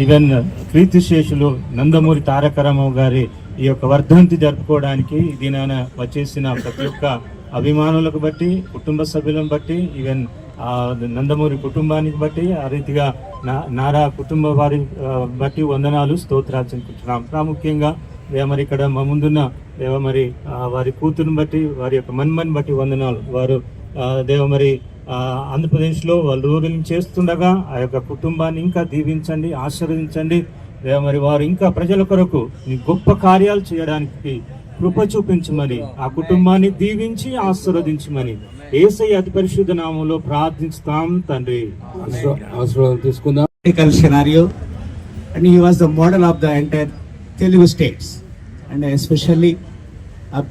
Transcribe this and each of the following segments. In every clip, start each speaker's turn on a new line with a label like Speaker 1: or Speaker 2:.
Speaker 1: Even కీర్తిశేషులు నందమూరి తారక రామారావు గారి ఈ యొక్క వర్ధంతి జరుపుకోవడానికి దీనిన వచ్చేసిన ప్రతి ఒక్క అభిమానులకు బట్టి, కుటుంబ సభ్యులను బట్టి, ఈవెన్ నందమూరి కుటుంబానికి బట్టి, ఆ రీతిగా నారా కుటుంబ వారి బట్టి వందనాలు, స్తోత్రాలు చెప్పుకుంటున్నాం. ప్రాముఖ్యంగా మరి ఇక్కడ మా ముందున్న మరి వారి కూతురుని బట్టి, వారి యొక్క మన్మని బట్టి వందనాలు. వారు మరి ఆంధ్రప్రదేశ్లో వాళ్ళు ఊరిని చేస్తుండగా ఆ యొక్క కుటుంబాన్ని ఇంకా దీవించండి, ఆశీర్వదించండి. మరి వారు ఇంకా ప్రజల కొరకు గొప్ప కార్యాలు చేయడానికి కృప చూపించమని, ఆ కుటుంబాన్ని దీవించి ఆశీర్వదించమని యేసయ్య అతి పరిశుద్ధ నామములో ప్రార్థిస్తాం తండ్రి.
Speaker 2: తీసుకుందాం. Scenario, and he was the model of the entire Telugu states, and especially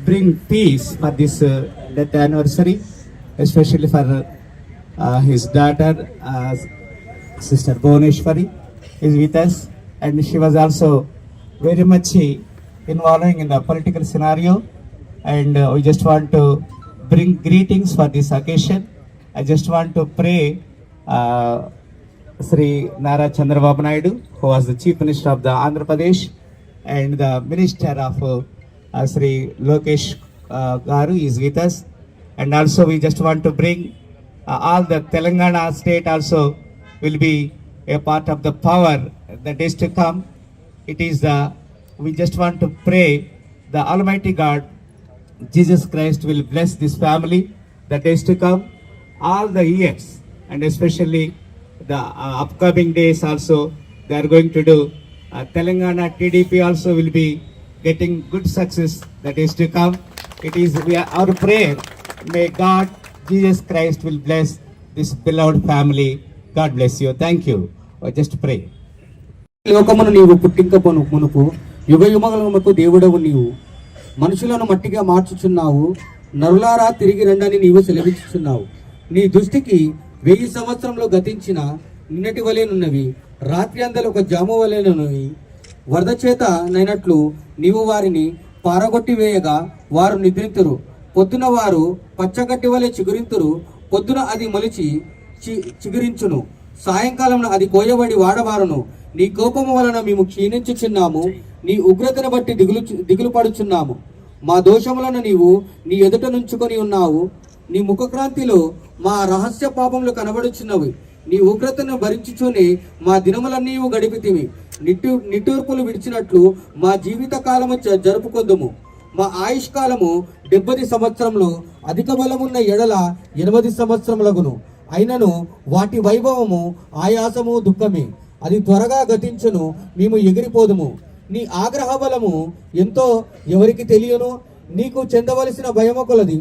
Speaker 2: bring peace for this death anniversary, especially for his daughter Sister Bhuvaneshwari is with us, and she was also very much involving in the political scenario, and we just want to bring greetings for this occasion. I just want to pray Sri Nara Chandrababu Naidu, who was the Chief Minister of the Andhra Pradesh, and the Minister of Sri Lokesh Garu is with us, and also we just want to bring all the Telangana state also will be a part of the power the days to come. It is we just want to pray the Almighty God Jesus Christ will bless this family the days to come, all the years, and especially the upcoming days also they are going to do. Telangana TDP also will be getting good success the days to come. It is our prayer, may God Jesus Christ will bless this beloved family. God bless you. Thank you. Just pray.
Speaker 3: లోకమును నీవు పుట్టింకపోను మునుపు యుగ యుగములకు దేవుడవు నీవు, మనుషులను మట్టిగా మార్చుచున్నావు, నరులారా తిరిగి రండని నీవు సెలవిచ్చుచున్నావు. నీ దృష్టికి 1000 సంవత్సరంలో గతించిన నిన్నటి వలెనున్నవి, రాత్రి అందలు ఒక జాము వలెనున్నవి. వరద చేత నైనట్లు నీవు వారిని పారగొట్టి వేయగా వారు నిద్రింతురు. పొద్దున వారు పచ్చగడ్డి వలె చిగురింతురు. పొద్దున అది మొలిచి చిగురించును, సాయంకాలం అది కోయబడి వాడవారును. నీ కోపము వలన మేము క్షీణించుచున్నాము, నీ ఉగ్రతను బట్టి దిగులు పడుచున్నాము. మా దోషములను నీవు నీ ఎదుట నుంచుకొని ఉన్నావు. నీ ముఖక్రాంతిలో మా రహస్య పాపములు కనబడుచున్నవి. నీ ఉగ్రతను భరించుచుని మా దినములన్నీ గడిపితివి. నిట్టూర్పులు విడిచినట్లు మా జీవిత కాలము జరుపుకొందుము. మా ఆయుష్కాలము 70 సంవత్సరములు, అధిక బలమున్న ఎడల 80 సంవత్సరములగును. అయినను వాటి వైభవము ఆయాసము దుఃఖమే, అది త్వరగా గతించును, మేము ఎగిరిపోదుము. నీ ఆగ్రహ బలము ఎంతో ఎవరికి తెలియను, నీకు చెందవలసిన భయము కొలది.